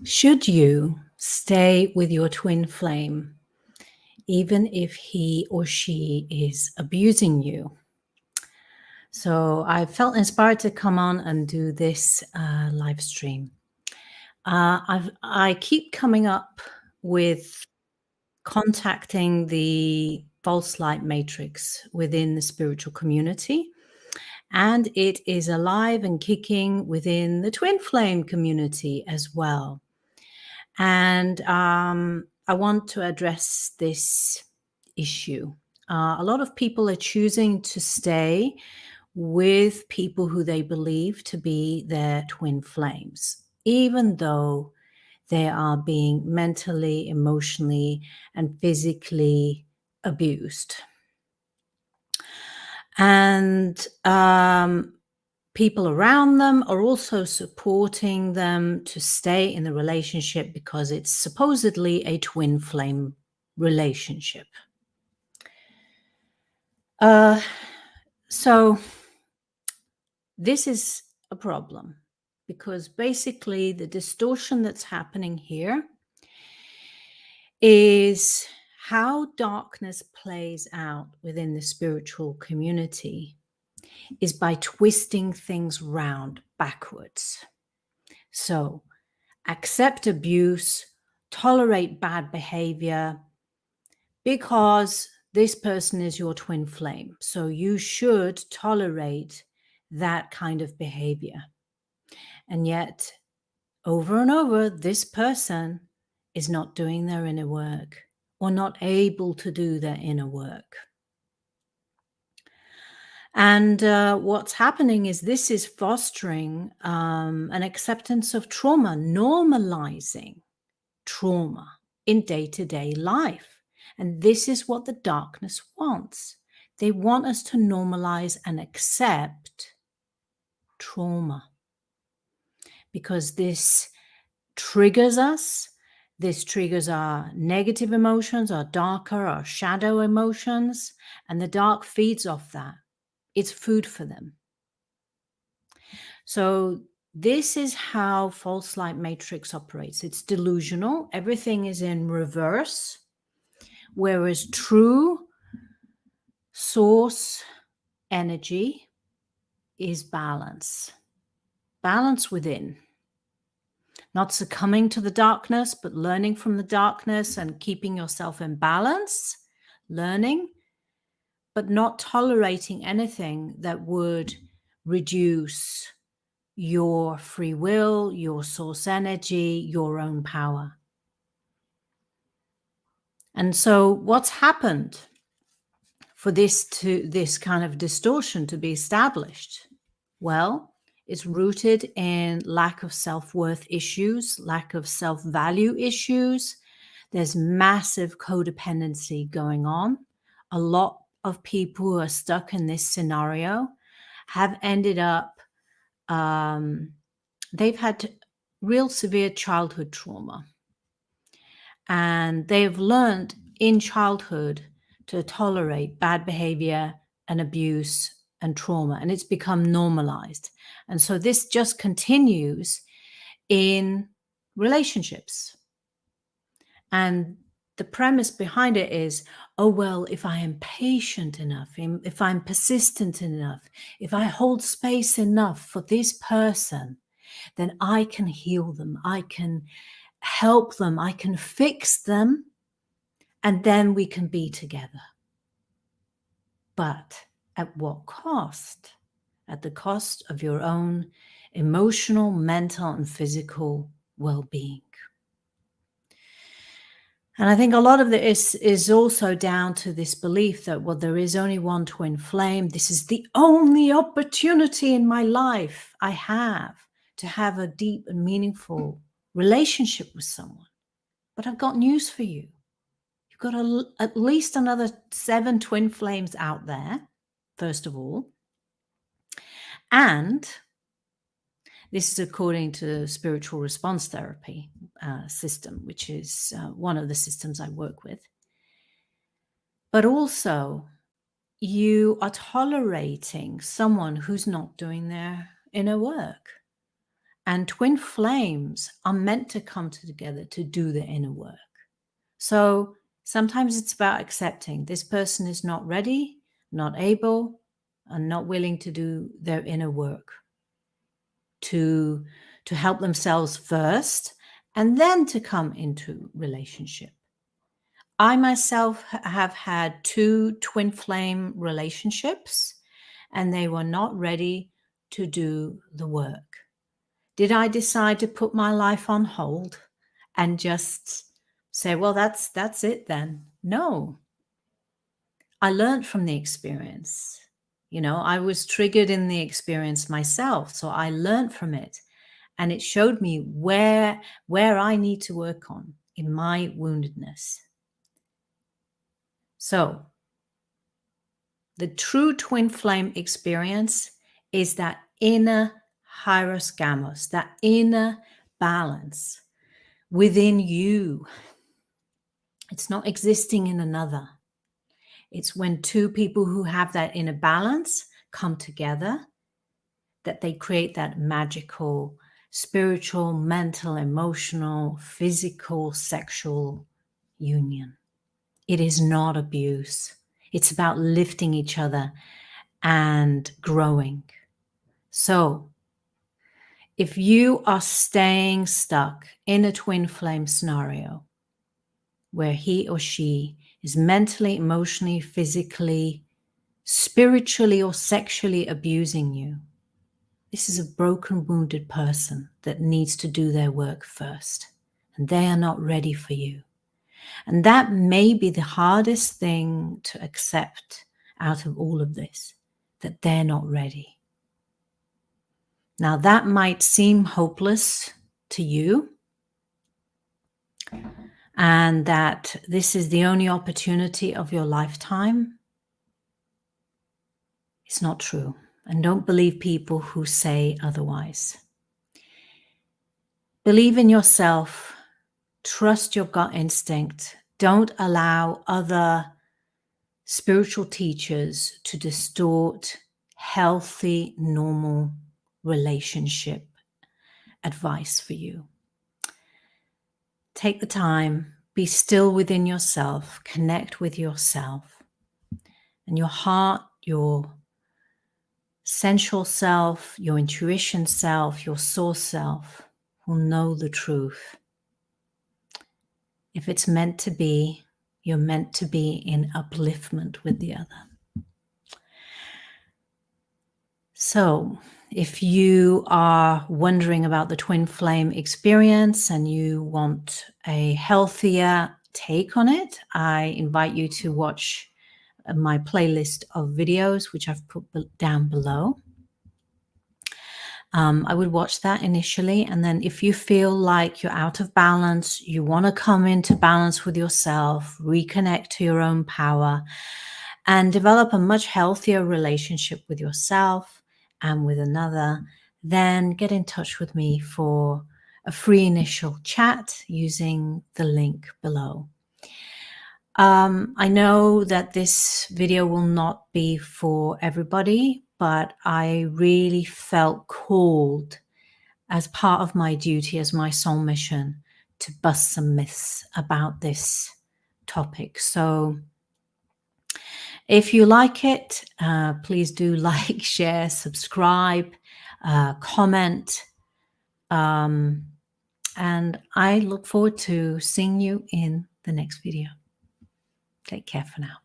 Should you stay with your twin flame, even if he or she is abusing you? So I felt inspired to come on and do this live stream. I keep coming up with contacting the false light matrix within the spiritual community, and it is alive and kicking within the twin flame community as well. And I want to address this issue. A lot of people are choosing to stay with people who they believe to be their twin flames, even though they are being mentally, emotionally, and physically abused. And people around them are also supporting them to stay in the relationship because it's supposedly a twin flame relationship. So this is a problem because basically the distortion that's happening here is how darkness plays out within the spiritual community is by twisting things round backwards. So accept abuse, tolerate bad behavior because this person is your twin flame. So you should tolerate that kind of behavior. And yet, over and over, this person is not doing their inner work or not able to do their inner work. And what's happening is this is fostering an acceptance of trauma, normalizing trauma in day-to-day life. And this is what the darkness wants. They want us to normalize and accept trauma because this triggers us. This triggers our negative emotions, our darker, our shadow emotions, and the dark feeds off that. It's food for them. So this is how false light matrix operates. It's delusional. Everything is in reverse, whereas true source energy is balance. Balance within. Not succumbing to the darkness, but learning from the darkness and keeping yourself in balance, learning, but not tolerating anything that would reduce your free will, your source energy, your own power. And so what's happened for this kind of distortion to be established? Well, it's rooted in lack of self-worth issues, lack of self-value issues. There's massive codependency going on. A lot of people who are stuck in this scenario have ended up, they've had real severe childhood trauma. And they've learned in childhood to tolerate bad behavior and abuse and trauma, and it's become normalized. And so this just continues in relationships. And the premise behind it is, oh, well, if I am patient enough, if I'm persistent enough, if I hold space enough for this person, then I can heal them. I can help them. I can fix them. And then we can be together. But at what cost? At the cost of your own emotional, mental, and physical well-being. And I think a lot of this is also down to this belief that, well, there is only one twin flame. This is the only opportunity in my life I have to have a deep and meaningful relationship with someone. But I've got news for you. You've got at least another 7 twin flames out there, first of all. And this is according to spiritual response therapy system, which is one of the systems I work with. But also, you are tolerating someone who's not doing their inner work. And twin flames are meant to come together to do the inner work. So sometimes it's about accepting this person is not ready, not able, and not willing to do their inner work to help themselves first and then to come into relationship. I myself have had 2 twin flame relationships, and they were not ready to do the work. Did I decide to put my life on hold and just say, well, that's it then? No. I learned from the experience. You know, I was triggered in the experience myself, so I learned from it, and it showed me where I need to work on in my woundedness. So, the true twin flame experience is that inner hieros, that inner balance within you. It's not existing in another. It's when 2 people who have that inner balance come together that they create that magical, spiritual, mental, emotional, physical, sexual union. It is not abuse. It's about lifting each other and growing. So, if you are staying stuck in a twin flame scenario where he or she is mentally, emotionally, physically, spiritually, or sexually abusing you, this is a broken, wounded person that needs to do their work first, and they are not ready for you. And that may be the hardest thing to accept out of all of this, that they're not ready. Now, that might seem hopeless to you, and that this is the only opportunity of your lifetime. It's not true. And don't believe people who say otherwise. Believe in yourself. Trust your gut instinct. Don't allow other spiritual teachers to distort healthy, normal relationship advice for you. Take the time, be still within yourself, connect with yourself, and your heart, your sensual self, your intuition self, your source self will know the truth. If it's meant to be, you're meant to be in upliftment with the other. So, if you are wondering about the twin flame experience and you want a healthier take on it, I invite you to watch my playlist of videos, which I've put down below. I would watch that initially. And then if you feel like you're out of balance, you want to come into balance with yourself, reconnect to your own power, and develop a much healthier relationship with yourself and with another, then get in touch with me for a free initial chat using the link below. I know that this video will not be for everybody, but I really felt called as part of my duty, as my soul mission, to bust some myths about this topic. So if you like it, please do like, share, subscribe, comment. And I look forward to seeing you in the next video. Take care for now.